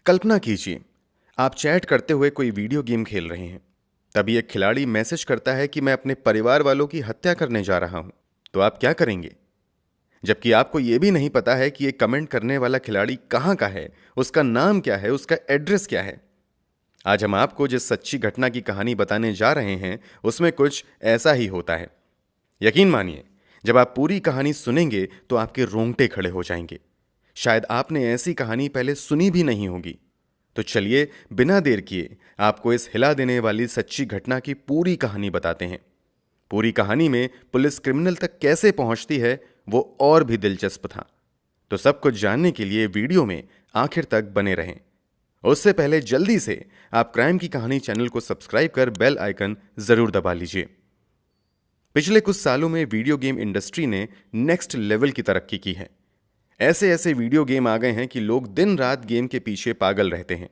कल्पना कीजिए, आप चैट करते हुए कोई वीडियो गेम खेल रहे हैं। तभी एक खिलाड़ी मैसेज करता है कि मैं अपने परिवार वालों की हत्या करने जा रहा हूं। तो आप क्या करेंगे? जबकि आपको यह भी नहीं पता है कि ये कमेंट करने वाला खिलाड़ी कहां का है, उसका नाम क्या है, उसका एड्रेस क्या है। आज हम आपको जिस सच्ची घटना की कहानी बताने जा रहे हैं, उसमें कुछ ऐसा ही होता है। यकीन मानिए, जब आप पूरी कहानी सुनेंगे तो आपके रोंगटे खड़े हो जाएंगे। शायद आपने ऐसी कहानी पहले सुनी भी नहीं होगी। तो चलिए, बिना देर किए आपको इस हिला देने वाली सच्ची घटना की पूरी कहानी बताते हैं। पूरी कहानी में पुलिस क्रिमिनल तक कैसे पहुंचती है, वो और भी दिलचस्प था। तो सब कुछ जानने के लिए वीडियो में आखिर तक बने रहें। उससे पहले जल्दी से आप क्राइम की कहानी चैनल को सब्सक्राइब कर बेल आइकन जरूर दबा लीजिए। पिछले कुछ सालों में वीडियो गेम इंडस्ट्री ने नेक्स्ट लेवल की तरक्की की है। ऐसे ऐसे वीडियो गेम आ गए हैं कि लोग दिन रात गेम के पीछे पागल रहते हैं।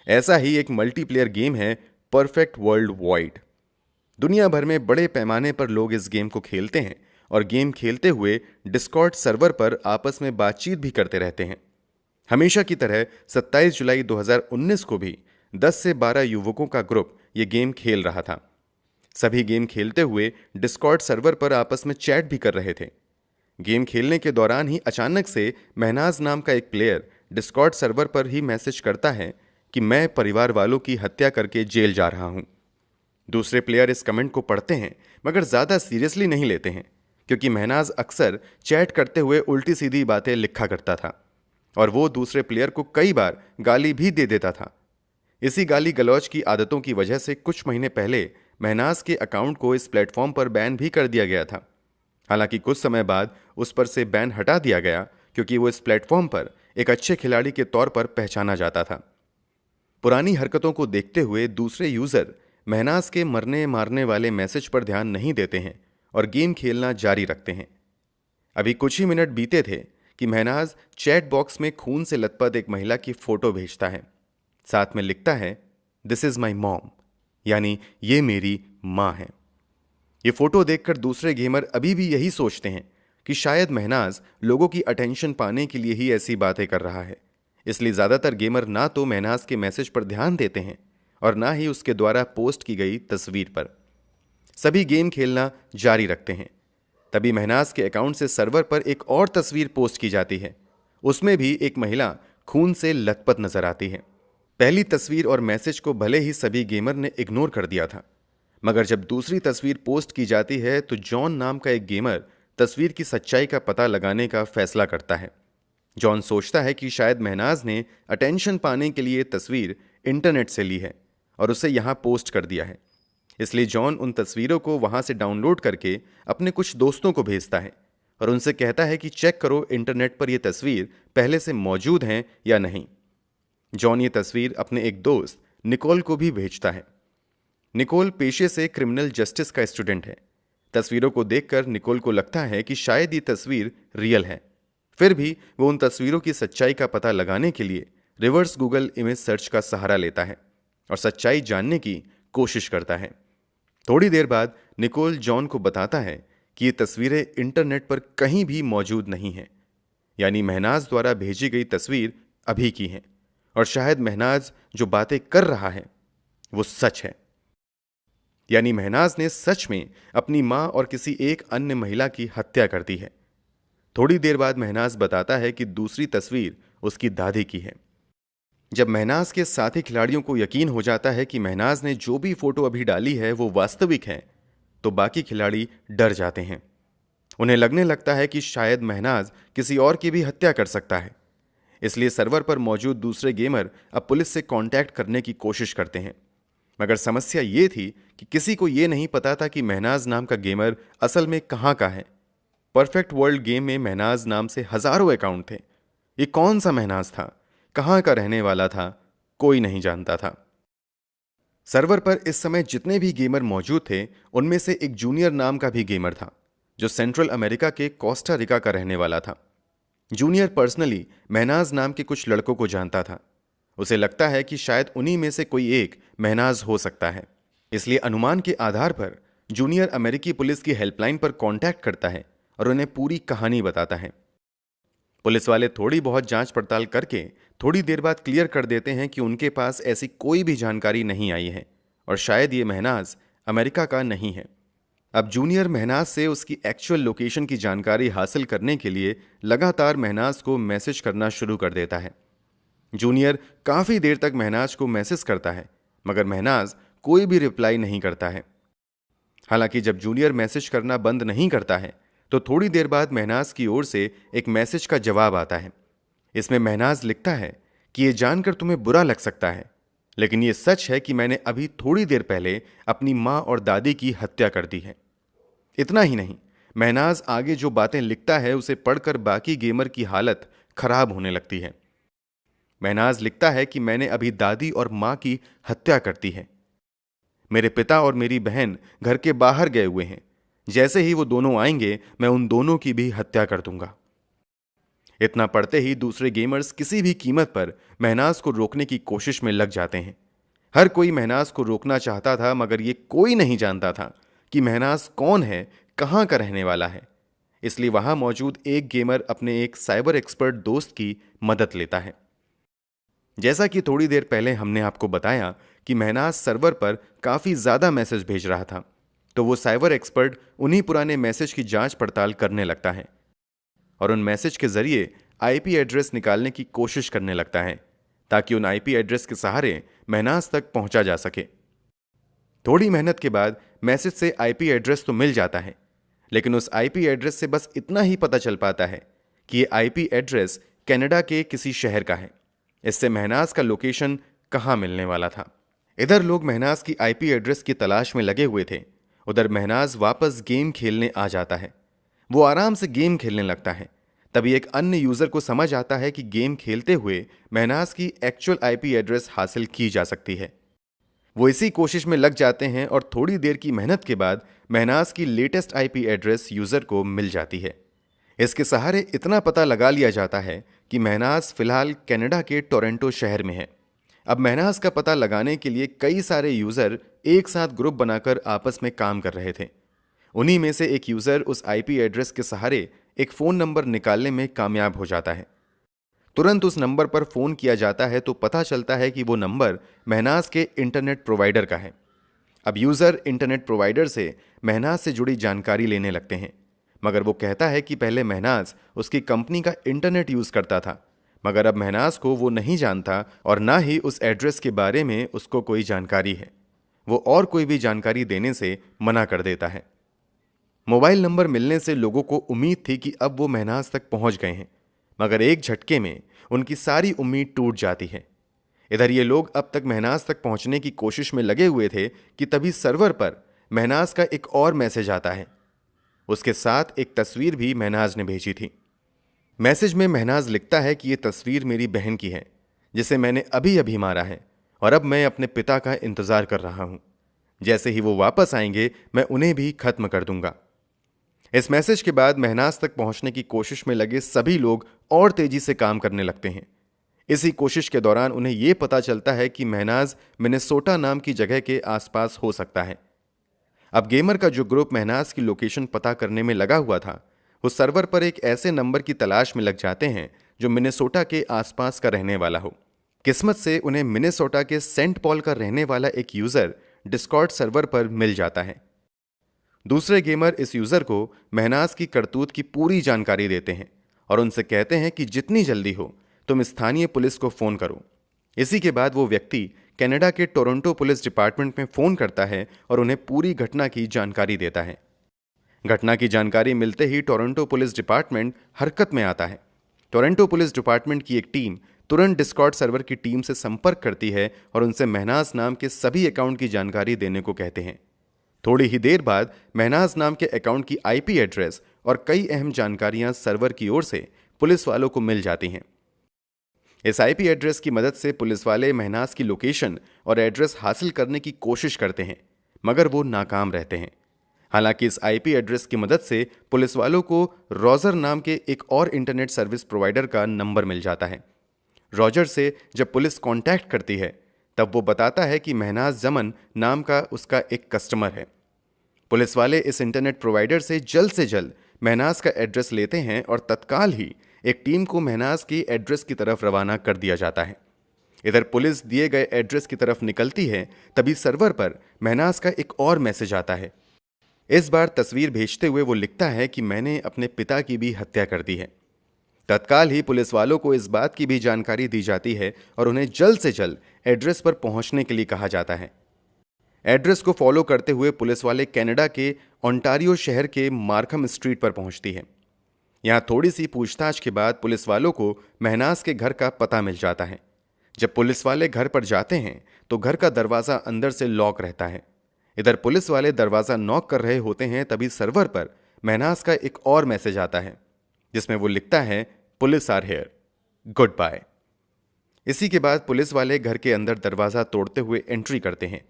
ऐसा ही एक मल्टीप्लेयर गेम है परफेक्ट वर्ल्ड वॉइड। दुनिया भर में बड़े पैमाने पर लोग इस गेम को खेलते हैं और गेम खेलते हुए डिस्कॉर्ड सर्वर पर आपस में बातचीत भी करते रहते हैं। हमेशा की तरह 27 जुलाई 2019 को भी 10 से 12 युवकों का ग्रुप ये गेम खेल रहा था। सभी गेम खेलते हुए डिस्कॉर्ड सर्वर पर आपस में चैट भी कर रहे थे। गेम खेलने के दौरान ही अचानक से महनाज नाम का एक प्लेयर डिस्कॉर्ड सर्वर पर ही मैसेज करता है कि मैं परिवार वालों की हत्या करके जेल जा रहा हूं। दूसरे प्लेयर इस कमेंट को पढ़ते हैं मगर ज्यादा सीरियसली नहीं लेते हैं, क्योंकि महनाज अक्सर चैट करते हुए उल्टी सीधी बातें लिखा करता था और वो दूसरे प्लेयर को कई बार गाली भी दे देता था। इसी गाली गलौज की आदतों की वजह से कुछ महीने पहले महनाज के अकाउंट को इस प्लेटफॉर्म पर बैन भी कर दिया गया था। हालांकि कुछ समय बाद उस पर से बैन हटा दिया गया, क्योंकि वो इस प्लेटफॉर्म पर एक अच्छे खिलाड़ी के तौर पर पहचाना जाता था। पुरानी हरकतों को देखते हुए दूसरे यूजर महनाज के मरने मारने वाले मैसेज पर ध्यान नहीं देते हैं और गेम खेलना जारी रखते हैं। अभी कुछ ही मिनट बीते थे कि महनाज चैट बॉक्स में खून से लथपथ एक महिला की फोटो भेजता है। साथ में लिखता है, दिस इज माई मॉम, यानी ये मेरी मां है। ये फोटो देखकर दूसरे गेमर अभी भी यही सोचते हैं कि शायद महनाज लोगों की अटेंशन पाने के लिए ही ऐसी बातें कर रहा है। इसलिए ज्यादातर गेमर ना तो महनाज के मैसेज पर ध्यान देते हैं और ना ही उसके द्वारा पोस्ट की गई तस्वीर पर। सभी गेम खेलना जारी रखते हैं। तभी महनाज के अकाउंट से सर्वर पर एक और तस्वीर पोस्ट की जाती है। उसमें भी एक महिला खून से लथपथ नजर आती है। पहली तस्वीर और मैसेज को भले ही सभी गेमर ने इग्नोर कर दिया था, मगर जब दूसरी तस्वीर पोस्ट की जाती है तो जॉन नाम का एक गेमर तस्वीर की सच्चाई का पता लगाने का फैसला करता है। जॉन सोचता है कि शायद महनाज ने अटेंशन पाने के लिए तस्वीर इंटरनेट से ली है और उसे यहां पोस्ट कर दिया है। इसलिए जॉन उन तस्वीरों को वहां से डाउनलोड करके अपने कुछ दोस्तों को भेजता है और उनसे कहता है कि चेक करो इंटरनेट पर यह तस्वीर पहले से मौजूद है या नहीं। जॉन ये तस्वीर अपने एक दोस्त निकोल को भी भेजता है। निकोल पेशे से क्रिमिनल जस्टिस का स्टूडेंट है। तस्वीरों को देखकर निकोल को लगता है कि शायद ये तस्वीर रियल है। फिर भी वो उन तस्वीरों की सच्चाई का पता लगाने के लिए रिवर्स गूगल इमेज सर्च का सहारा लेता है और सच्चाई जानने की कोशिश करता है। थोड़ी देर बाद निकोल जॉन को बताता है कि ये तस्वीरें इंटरनेट पर कहीं भी मौजूद नहीं हैं, यानी महनाज द्वारा भेजी गई तस्वीर अभी की है और शायद महनाज जो बातें कर रहा है वो सच है। यानी महनाज ने सच में अपनी मां और किसी एक अन्य महिला की हत्या कर दी है। थोड़ी देर बाद महनाज बताता है कि दूसरी तस्वीर उसकी दादी की है। जब महनाज के साथी खिलाड़ियों को यकीन हो जाता है कि महनाज ने जो भी फोटो अभी डाली है वो वास्तविक है, तो बाकी खिलाड़ी डर जाते हैं। उन्हें लगने लगता है कि शायद महनाज किसी और की भी हत्या कर सकता है। इसलिए सर्वर पर मौजूद दूसरे गेमर अब पुलिस से कांटेक्ट करने की कोशिश करते हैं। मगर समस्या ये थी कि किसी को ये नहीं पता था कि महनाज नाम का गेमर असल में कहां का है। परफेक्ट वर्ल्ड गेम में महनाज नाम से हजारों अकाउंट थे। ये कौन सा महनाज था, कहां का रहने वाला था, कोई नहीं जानता था। सर्वर पर इस समय जितने भी गेमर मौजूद थे उनमें से एक जूनियर नाम का भी गेमर था, जो सेंट्रल अमेरिका के कोस्टा रिका का रहने वाला था। जूनियर पर्सनली महनाज नाम के कुछ लड़कों को जानता था। उसे लगता है कि शायद उन्हीं में से कोई एक महनाज हो सकता है। इसलिए अनुमान के आधार पर जूनियर अमेरिकी पुलिस की हेल्पलाइन पर कांटेक्ट करता है और उन्हें पूरी कहानी बताता है। पुलिस वाले थोड़ी बहुत जांच पड़ताल करके थोड़ी देर बाद क्लियर कर देते हैं कि उनके पास ऐसी कोई भी जानकारी नहीं आई है और शायद ये महनाज अमेरिका का नहीं है। अब जूनियर महनाज से उसकी एक्चुअल लोकेशन की जानकारी हासिल करने के लिए लगातार महनाज को मैसेज करना शुरू कर देता है। जूनियर काफी देर तक महनाज को मैसेज करता है, मगर महनाज कोई भी रिप्लाई नहीं करता है। हालांकि जब जूनियर मैसेज करना बंद नहीं करता है तो थोड़ी देर बाद महनाज की ओर से एक मैसेज का जवाब आता है। इसमें महनाज लिखता है कि यह जानकर तुम्हें बुरा लग सकता है, लेकिन यह सच है कि मैंने अभी थोड़ी देर पहले अपनी मां और दादी की हत्या कर दी है। इतना ही नहीं, महनाज आगे जो बातें लिखता है उसे पढ़कर बाकी गेमर की हालत खराब होने लगती है। महनाज लिखता है कि मैंने अभी दादी और मां की हत्या कर दी है। मेरे पिता और मेरी बहन घर के बाहर गए हुए हैं। जैसे ही वो दोनों आएंगे मैं उन दोनों की भी हत्या कर दूंगा। इतना पढ़ते ही दूसरे गेमर्स किसी भी कीमत पर महनाज को रोकने की कोशिश में लग जाते हैं। हर कोई महनाज को रोकना चाहता था, मगर ये कोई नहीं जानता था कि महनाज कौन है, कहां का रहने वाला है। इसलिए वहां मौजूद एक गेमर अपने एक साइबर एक्सपर्ट दोस्त की मदद लेता है। जैसा कि थोड़ी देर पहले हमने आपको बताया कि महनाज सर्वर पर काफी ज्यादा मैसेज भेज रहा था, तो वो साइबर एक्सपर्ट उन्हीं पुराने मैसेज की जांच पड़ताल करने लगता है और उन मैसेज के जरिए आईपी एड्रेस निकालने की कोशिश करने लगता है, ताकि उन आईपी एड्रेस के सहारे महनाज तक पहुंचा जा सके। थोड़ी मेहनत के बाद मैसेज से आईपी एड्रेस तो मिल जाता है, लेकिन उस आईपी एड्रेस से बस इतना ही पता चल पाता है कि ये आईपी एड्रेस कनाडा के किसी शहर का है। इससे महनाज का लोकेशन कहां मिलने वाला था। इधर लोग महनाज की आईपी एड्रेस की तलाश में लगे हुए थे, उधर महनाज वापस गेम खेलने आ जाता है। वो आराम से गेम खेलने लगता है। तभी एक अन्य यूजर को समझ आता है कि गेम खेलते हुए महनाज की एक्चुअल आईपी एड्रेस हासिल की जा सकती है। वो इसी कोशिश में लग जाते हैं और थोड़ी देर की मेहनत के बाद महनाज की लेटेस्ट आईपी एड्रेस यूजर को मिल जाती है। इसके सहारे इतना पता लगा लिया जाता है कि महनाज फिलहाल कनाडा के टोरंटो शहर में है। अब महनाज का पता लगाने के लिए कई सारे यूजर एक साथ ग्रुप बनाकर आपस में काम कर रहे थे। उन्हीं में से एक यूजर उस आईपी एड्रेस के सहारे एक फोन नंबर निकालने में कामयाब हो जाता है। तुरंत उस नंबर पर फोन किया जाता है तो पता चलता है कि वो नंबर महनाज के इंटरनेट प्रोवाइडर का है। अब यूजर इंटरनेट प्रोवाइडर से महनाज से जुड़ी जानकारी लेने लगते हैं, मगर वो कहता है कि पहले महनाज उसकी कंपनी का इंटरनेट यूज करता था, मगर अब महनाज को वो नहीं जानता और ना ही उस एड्रेस के बारे में उसको कोई जानकारी है। वो और कोई भी जानकारी देने से मना कर देता है। मोबाइल नंबर मिलने से लोगों को उम्मीद थी कि अब वो महनाज तक पहुंच गए हैं, मगर एक झटके में उनकी सारी उम्मीद टूट जाती है। इधर ये लोग अब तक महनाज तक पहुंचने की कोशिश में लगे हुए थे कि तभी सर्वर पर महनाज का एक और मैसेज आता है। उसके साथ एक तस्वीर भी महनाज ने भेजी थी। मैसेज में महनाज लिखता है कि यह तस्वीर मेरी बहन की है, जिसे मैंने अभी अभी मारा है और अब मैं अपने पिता का इंतजार कर रहा हूं। जैसे ही वो वापस आएंगे मैं उन्हें भी खत्म कर दूंगा। इस मैसेज के बाद महनाज तक पहुंचने की कोशिश में लगे सभी लोग और तेजी से काम करने लगते हैं। इसी कोशिश के दौरान उन्हें यह पता चलता है कि महनाज मिनेसोटा नाम की जगह के आसपास हो सकता है। अब गेमर का जो ग्रुप महनाज की लोकेशन पता करने में लगा हुआ था, वो सर्वर पर एक ऐसे नंबर की तलाश में लग जाते हैं जो मिनेसोटा के आसपास का रहने वाला हो। किस्मत से उन्हें मिनेसोटा के सेंट पॉल का रहने वाला एक यूजर डिस्कॉर्ड सर्वर पर मिल जाता है। दूसरे गेमर इस यूजर को महनाज की करतूत की पूरी जानकारी देते हैं और उनसे कहते हैं कि जितनी जल्दी हो तुम स्थानीय पुलिस को फोन करो। इसी के बाद वो व्यक्ति कनाडा के टोरंटो पुलिस डिपार्टमेंट में फोन करता है और उन्हें पूरी घटना की जानकारी देता है। घटना की जानकारी मिलते ही टोरंटो पुलिस डिपार्टमेंट हरकत में आता है। टोरंटो पुलिस डिपार्टमेंट की एक टीम तुरंत डिस्कॉर्ड सर्वर की टीम से संपर्क करती है और उनसे महनाज नाम के सभी अकाउंट की जानकारी देने को कहते हैं। थोड़ी ही देर बाद महनाज नाम के अकाउंट की आईपी एड्रेस और कई अहम जानकारियां सर्वर की ओर से पुलिस वालों को मिल जाती हैं। इस आईपी एड्रेस की मदद से पुलिस वाले महनाज की लोकेशन और एड्रेस हासिल करने की कोशिश करते हैं, मगर वो नाकाम रहते हैं। हालांकि इस आईपी एड्रेस की मदद से पुलिस वालों को रॉजर नाम के एक और इंटरनेट सर्विस प्रोवाइडर का नंबर मिल जाता है। रॉजर से जब पुलिस कांटेक्ट करती है तब वो बताता है कि महनाज जमन नाम का उसका एक कस्टमर है। पुलिस वाले इस इंटरनेट प्रोवाइडर से जल्द महनाज का एड्रेस लेते हैं और तत्काल ही एक टीम को महनाज के एड्रेस की तरफ रवाना कर दिया जाता है। इधर पुलिस दिए गए एड्रेस की तरफ निकलती है, तभी सर्वर पर महनाज का एक और मैसेज आता है। इस बार तस्वीर भेजते हुए वो लिखता है कि मैंने अपने पिता की भी हत्या कर दी है। तत्काल ही पुलिस वालों को इस बात की भी जानकारी दी जाती है और उन्हें जल्द से जल्द एड्रेस पर पहुंचने के लिए कहा जाता है। एड्रेस को फॉलो करते हुए पुलिस वाले कनाडा के ओंटारियो शहर के मार्खम स्ट्रीट पर पहुंचती है। यहां थोड़ी सी पूछताछ के बाद पुलिस वालों को महनाज के घर का पता मिल जाता है। जब पुलिस वाले घर पर जाते हैं तो घर का दरवाजा अंदर से लॉक रहता है। इधर पुलिस वाले दरवाजा नॉक कर रहे होते हैं, तभी सर्वर पर महनाज का एक और मैसेज आता है जिसमें वो लिखता है, police are here, goodbye. इसी के बाद पुलिस वाले घर के अंदर दरवाजा तोड़ते हुए एंट्री करते हैं।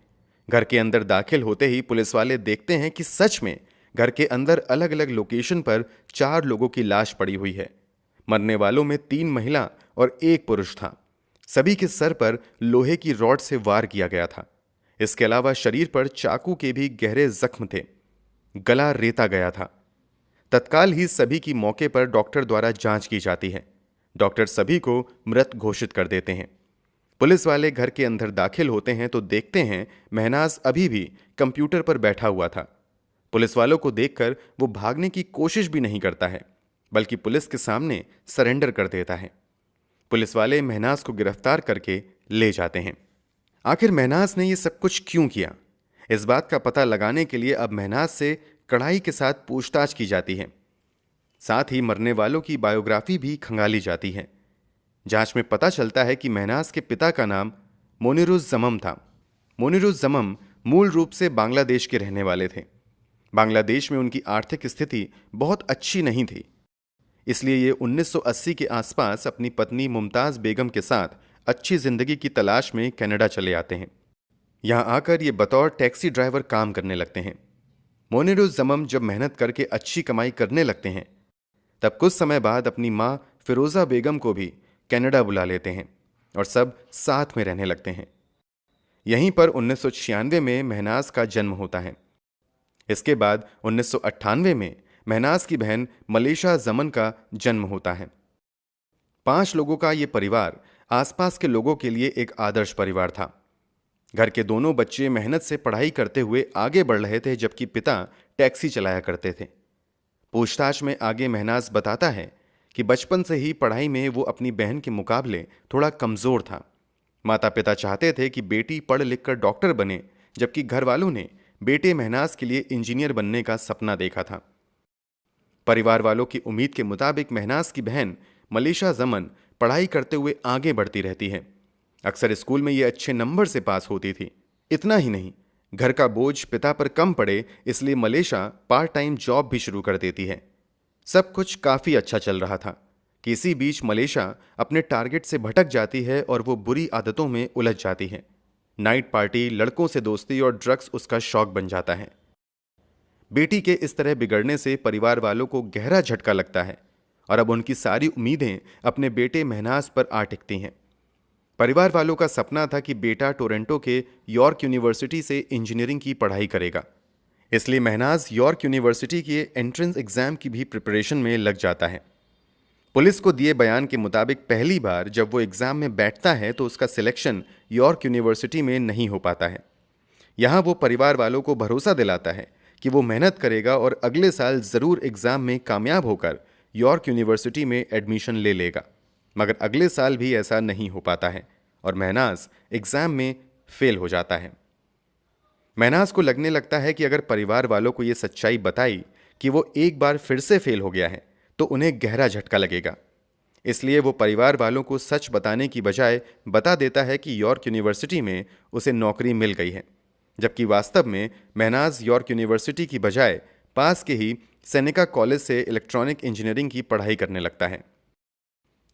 घर के अंदर दाखिल होते ही पुलिस वाले देखते हैं कि सच में घर के अंदर अलग अलग लोकेशन पर 4 लोगों की लाश पड़ी हुई है। मरने वालों में 3 महिला और 1 पुरुष था। सभी के सर पर लोहे की रॉड से वार किया गया था। इसके अलावा शरीर पर चाकू के भी गहरे जख्म थे। गला रेता गया था। तत्काल ही सभी की मौके पर डॉक्टर द्वारा जांच की जाती है। डॉक्टर सभी को मृत घोषित कर देते हैं। पुलिस वाले घर के अंदर दाखिल होते हैं तो देखते हैं महनाज अभी भी कंप्यूटर पर बैठा हुआ था। पुलिस वालों को देखकर वो भागने की कोशिश भी नहीं करता है, बल्कि पुलिस के सामने सरेंडर कर देता है। पुलिस वाले महनाज को गिरफ्तार करके ले जाते हैं। आखिर महनाज ने ये सब कुछ क्यों किया, इस बात का पता लगाने के लिए अब महनाज से कड़ाई के साथ पूछताछ की जाती है। साथ ही मरने वालों की बायोग्राफी भी खंगाली जाती है। जांच में पता चलता है कि महनाज के पिता का नाम मोनिरुज़्ज़मम था। मोनिरुज़्ज़मम मूल रूप से बांग्लादेश के रहने वाले थे। बांग्लादेश में उनकी आर्थिक स्थिति बहुत अच्छी नहीं थी, इसलिए ये 1980 के आसपास अपनी पत्नी मुमताज बेगम के साथ अच्छी जिंदगी की तलाश में कनाडा चले आते हैं। यहां आकर ये बतौर टैक्सी ड्राइवर काम करने लगते हैं। मोनिरुज़्ज़मम जब मेहनत करके अच्छी कमाई करने लगते हैं, तब कुछ समय बाद अपनी मां फिरोजा बेगम को भी कनाडा बुला लेते हैं और सब साथ में रहने लगते हैं। यहीं पर 1996 में महनाज का जन्म होता है। इसके बाद 1998 में महनाज की बहन मलेशा जमन का जन्म होता है। 5 लोगों का ये परिवार आसपास के लोगों के लिए एक आदर्श परिवार था। घर के दोनों बच्चे मेहनत से पढ़ाई करते हुए आगे बढ़ रहे थे, जबकि पिता टैक्सी चलाया करते थे। पूछताछ में आगे महनाज बताता है कि बचपन से ही पढ़ाई में वो अपनी बहन के मुकाबले थोड़ा कमजोर था। माता पिता चाहते थे कि बेटी पढ़ लिख कर डॉक्टर बने, जबकि घर वालों ने बेटे महनाज के लिए इंजीनियर बनने का सपना देखा था। परिवार वालों की उम्मीद के मुताबिक महनाज की बहन मलेशा जमन पढ़ाई करते हुए आगे बढ़ती रहती है। अक्सर स्कूल में ये अच्छे नंबर से पास होती थी। इतना ही नहीं, घर का बोझ पिता पर कम पड़े, इसलिए मलेशा पार्ट टाइम जॉब भी शुरू कर देती है। सब कुछ काफी अच्छा चल रहा था कि इसी बीच मलेशा अपने टारगेट से भटक जाती है और वो बुरी आदतों में उलझ जाती है। नाइट पार्टी, लड़कों से दोस्ती और ड्रग्स उसका शौक बन जाता है। बेटी के इस तरह बिगड़ने से परिवार वालों को गहरा झटका लगता है और अब उनकी सारी उम्मीदें अपने बेटे महनाज पर आ टिकती हैं। परिवार वालों का सपना था कि बेटा टोरंटो के यॉर्क यूनिवर्सिटी से इंजीनियरिंग की पढ़ाई करेगा, इसलिए महनाज यॉर्क यूनिवर्सिटी के एंट्रेंस एग्जाम की भी प्रिपरेशन में लग जाता है। पुलिस को दिए बयान के मुताबिक पहली बार जब वो एग्जाम में बैठता है तो उसका सिलेक्शन यॉर्क यूनिवर्सिटी में नहीं हो पाता है। यहाँ वो परिवार वालों को भरोसा दिलाता है कि वो मेहनत करेगा और अगले साल ज़रूर एग्जाम में कामयाब होकर यॉर्क यूनिवर्सिटी में एडमिशन ले लेगा। मगर अगले साल भी ऐसा नहीं हो पाता है और महनाज एग्जाम में फेल हो जाता है। महनाज को लगने लगता है कि अगर परिवार वालों को ये सच्चाई बताई कि वो एक बार फिर से फेल हो गया है तो उन्हें गहरा झटका लगेगा। इसलिए वो परिवार वालों को सच बताने की बजाय बता देता है कि यॉर्क यूनिवर्सिटी में उसे नौकरी मिल गई है, जबकि वास्तव में महनाज यॉर्क यूनिवर्सिटी की बजाय पास के ही सेनेका कॉलेज से इलेक्ट्रॉनिक इंजीनियरिंग की पढ़ाई करने लगता है।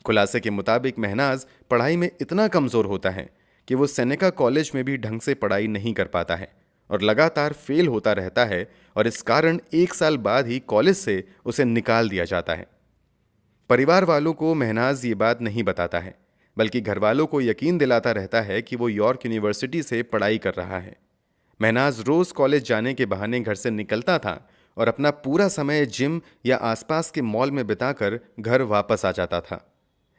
खुलासे के मुताबिक महनाज पढ़ाई में इतना कमज़ोर होता है कि वो सेनेका कॉलेज में भी ढंग से पढ़ाई नहीं कर पाता है और लगातार फेल होता रहता है और इस कारण 1 साल बाद ही कॉलेज से उसे निकाल दिया जाता है। परिवार वालों को महनाज ये बात नहीं बताता है, बल्कि घर वालों को यकीन दिलाता रहता है कि वो यॉर्क यूनिवर्सिटी से पढ़ाई कर रहा है। महनाज रोज़ कॉलेज जाने के बहाने घर से निकलता था और अपना पूरा समय जिम या आसपास के मॉल में बिताकर घर वापस आ जाता था।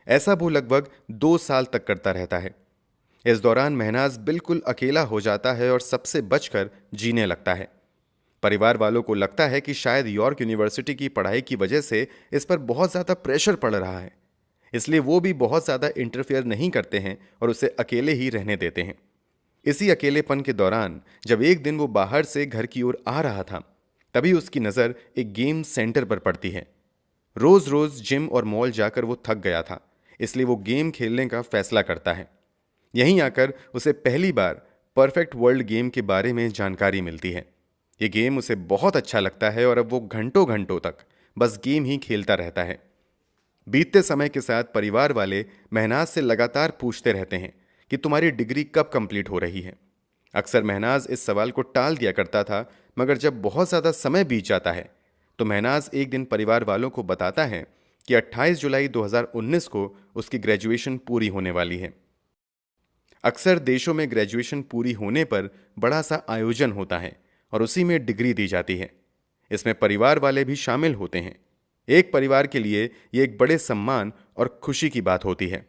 ऐसा वो लगभग 2 साल तक करता रहता है। इस दौरान महनाज बिल्कुल अकेला हो जाता है और सबसे बचकर जीने लगता है। परिवार वालों को लगता है कि शायद यॉर्क यूनिवर्सिटी की पढ़ाई की वजह से इस पर बहुत ज़्यादा प्रेशर पड़ रहा है, इसलिए वो भी बहुत ज़्यादा इंटरफेयर नहीं करते हैं और उसे अकेले ही रहने देते हैं। इसी अकेलेपन के दौरान जब एक दिन वो बाहर से घर की ओर आ रहा था, तभी उसकी नज़र एक गेम सेंटर पर पड़ती है। रोज़ रोज़ जिम और मॉल जाकर वो थक गया था, इसलिए वो गेम खेलने का फैसला करता है। यहीं आकर उसे पहली बार परफेक्ट वर्ल्ड गेम के बारे में जानकारी मिलती है। ये गेम उसे बहुत अच्छा लगता है और अब वो घंटों घंटों तक बस गेम ही खेलता रहता है। बीतते समय के साथ परिवार वाले महनाज से लगातार पूछते रहते हैं कि तुम्हारी डिग्री कब कंप्लीट हो रही है। अक्सर महनाज इस सवाल को टाल दिया करता था, मगर जब बहुत ज़्यादा समय बीत जाता है तो महनाज एक दिन परिवार वालों को बताता है कि 28 जुलाई 2019 को उसकी ग्रेजुएशन पूरी होने वाली है। अक्सर देशों में ग्रेजुएशन पूरी होने पर बड़ा सा आयोजन होता है और उसी में डिग्री दी जाती है। इसमें परिवार वाले भी शामिल होते हैं। एक परिवार के लिए ये एक बड़े सम्मान और खुशी की बात होती है।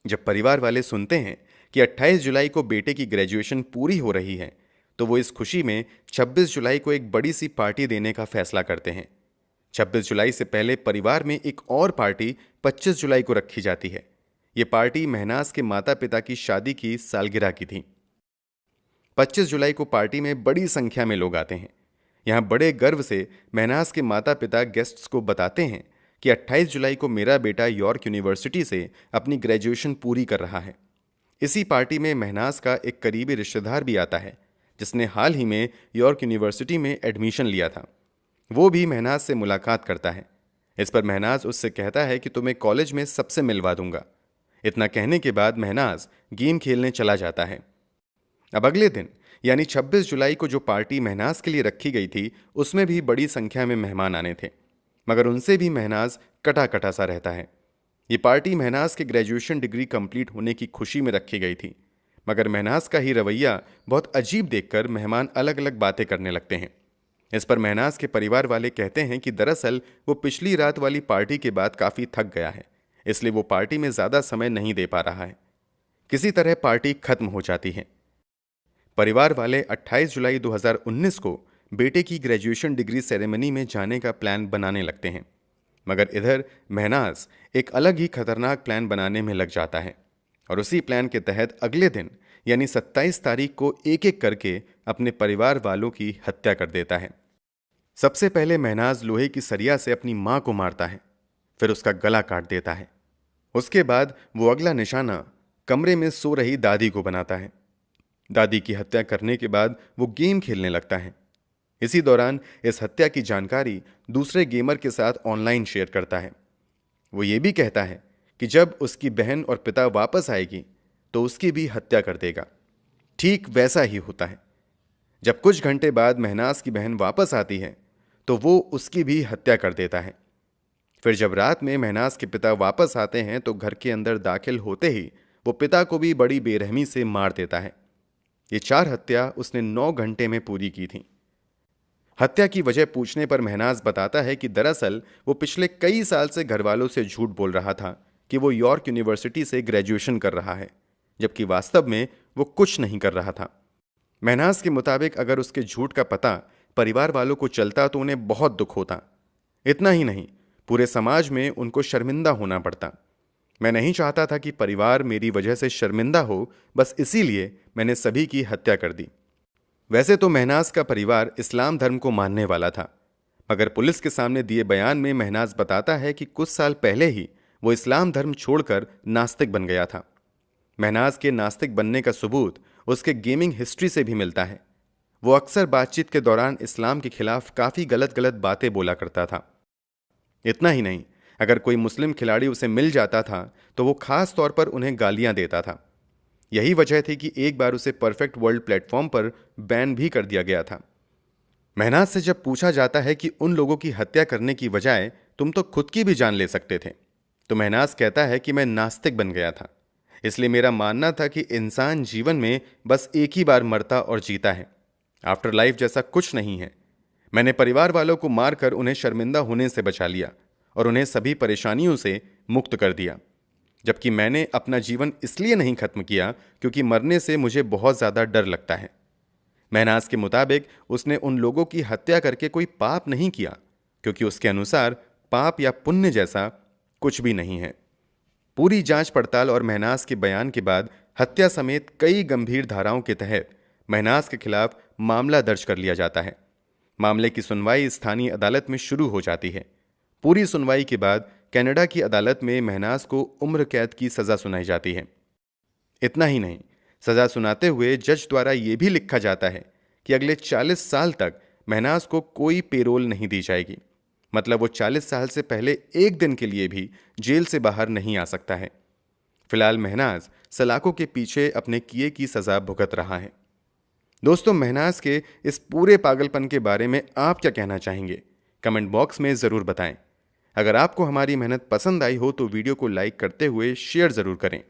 जब परिवार वाले सुनते हैं कि 28 जुलाई को बेटे की ग्रेजुएशन पूरी हो रही है, तो वो इस खुशी में 26 जुलाई को एक बड़ी सी पार्टी देने का फैसला करते हैं। 26 जुलाई से पहले परिवार में एक और पार्टी 25 जुलाई को रखी जाती है। ये पार्टी महनाज के माता पिता की शादी की सालगिरह की थी। 25 जुलाई को पार्टी में बड़ी संख्या में लोग आते हैं। यहाँ बड़े गर्व से महनाज के माता पिता गेस्ट्स को बताते हैं कि 28 जुलाई को मेरा बेटा यॉर्क यूनिवर्सिटी से अपनी ग्रेजुएशन पूरी कर रहा है। इसी पार्टी में महनाज का एक करीबी रिश्तेदार भी आता है, जिसने हाल ही में यॉर्क यूनिवर्सिटी में एडमिशन लिया था। वो भी महनाज से मुलाकात करता है। इस पर महनाज उससे कहता है कि तुम्हें कॉलेज में सबसे मिलवा दूंगा। इतना कहने के बाद महनाज गेम खेलने चला जाता है। अब अगले दिन यानी 26 जुलाई को जो पार्टी महनाज के लिए रखी गई थी, उसमें भी बड़ी संख्या में मेहमान आने थे, मगर उनसे भी महनाज कटा कटा सा रहता है। ये पार्टी महनाज के ग्रेजुएशन डिग्री कंप्लीट होने की खुशी में रखी गई थी, मगर महनाज का ही रवैया बहुत अजीब देखकर मेहमान अलग अलग बातें करने लगते हैं। इस पर महनाज के परिवार वाले कहते हैं कि दरअसल वो पिछली रात वाली पार्टी के बाद काफ़ी थक गया है, इसलिए वो पार्टी में ज़्यादा समय नहीं दे पा रहा है। किसी तरह पार्टी खत्म हो जाती है। परिवार वाले 28 जुलाई 2019 को बेटे की ग्रेजुएशन डिग्री सेरेमनी में जाने का प्लान बनाने लगते हैं, मगर इधर महनाज एक अलग ही खतरनाक प्लान बनाने में लग जाता है और उसी प्लान के तहत अगले दिन यानी 27 तारीख को एक एक करके अपने परिवार वालों की हत्या कर देता है। सबसे पहले महनाज लोहे की सरिया से अपनी मां को मारता है, फिर उसका गला काट देता है। उसके बाद वो अगला निशाना कमरे में सो रही दादी को बनाता है। दादी की हत्या करने के बाद वो गेम खेलने लगता है। इसी दौरान इस हत्या की जानकारी दूसरे गेमर के साथ ऑनलाइन शेयर करता है। वो ये भी कहता है कि जब उसकी बहन और पिता वापस आएगी तो उसकी भी हत्या कर देगा। ठीक वैसा ही होता है। जब कुछ घंटे बाद महनाज की बहन वापस आती है तो वो उसकी भी हत्या कर देता है। फिर जब रात में महनाज के पिता वापस आते हैं तो घर के अंदर दाखिल होते ही वो पिता को भी बड़ी बेरहमी से मार देता है। ये 4 हत्या उसने 9 घंटे में पूरी की थी। हत्या की वजह पूछने पर महनाज बताता है कि दरअसल वो पिछले कई साल से घर वालों से झूठ बोल रहा था कि वो यॉर्क यूनिवर्सिटी से ग्रेजुएशन कर रहा है, जबकि वास्तव में वो कुछ नहीं कर रहा था। महनाज के मुताबिक अगर उसके झूठ का पता परिवार वालों को चलता तो उन्हें बहुत दुख होता। इतना ही नहीं, पूरे समाज में उनको शर्मिंदा होना पड़ता। मैं नहीं चाहता था कि परिवार मेरी वजह से शर्मिंदा हो, बस इसीलिए मैंने सभी की हत्या कर दी। वैसे तो महनाज का परिवार इस्लाम धर्म को मानने वाला था, मगर पुलिस के सामने दिए बयान में महनाज बताता है कि कुछ साल पहले ही वो इस्लाम धर्म छोड़कर नास्तिक बन गया था। महनाज के नास्तिक बनने का सबूत उसके गेमिंग हिस्ट्री से भी मिलता है। वो अक्सर बातचीत के दौरान इस्लाम के खिलाफ काफ़ी गलत गलत बातें बोला करता था। इतना ही नहीं, अगर कोई मुस्लिम खिलाड़ी उसे मिल जाता था तो वो खास तौर पर उन्हें गालियां देता था। यही वजह थी कि एक बार उसे परफेक्ट वर्ल्ड प्लेटफॉर्म पर बैन भी कर दिया गया था। महनाज से जब पूछा जाता है कि उन लोगों की हत्या करने की बजाय तुम तो खुद की भी जान ले सकते थे, तो महनाज कहता है कि मैं नास्तिक बन गया था, इसलिए मेरा मानना था कि इंसान जीवन में बस एक ही बार मरता और जीता है। आफ्टर लाइफ जैसा कुछ नहीं है। मैंने परिवार वालों को मारकर उन्हें शर्मिंदा होने से बचा लिया और उन्हें सभी परेशानियों से मुक्त कर दिया। जबकि मैंने अपना जीवन इसलिए नहीं खत्म किया क्योंकि मरने से मुझे बहुत ज्यादा डर लगता है। महनाज के मुताबिक उसने उन लोगों की हत्या करके कोई पाप नहीं किया, क्योंकि उसके अनुसार पाप या पुण्य जैसा कुछ भी नहीं है। पूरी जांच पड़ताल और महनाज के बयान के बाद हत्या समेत कई गंभीर धाराओं के तहत महनाज के खिलाफ मामला दर्ज कर लिया जाता है। मामले की सुनवाई स्थानीय अदालत में शुरू हो जाती है। पूरी सुनवाई के बाद कनाडा की अदालत में महनाज को उम्र कैद की सजा सुनाई जाती है। इतना ही नहीं, सजा सुनाते हुए जज द्वारा यह भी लिखा जाता है कि अगले 40 साल तक महनाज को कोई पेरोल नहीं दी जाएगी। मतलब वो 40 साल से पहले एक दिन के लिए भी जेल से बाहर नहीं आ सकता है। फिलहाल महनाज सलाखों के पीछे अपने किए की सजा भुगत रहा है। दोस्तों, महनाज के इस पूरे पागलपन के बारे में आप क्या कहना चाहेंगे? कमेंट बॉक्स में जरूर बताएं। अगर आपको हमारी मेहनत पसंद आई हो तो वीडियो को लाइक करते हुए शेयर जरूर करें।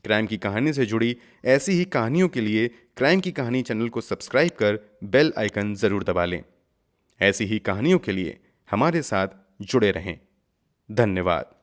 क्राइम की कहानी से जुड़ी ऐसी ही कहानियों के लिए क्राइम की कहानी चैनल को सब्सक्राइब कर बेल आइकन जरूर दबा लें। ऐसी ही कहानियों के लिए हमारे साथ जुड़े रहें। धन्यवाद।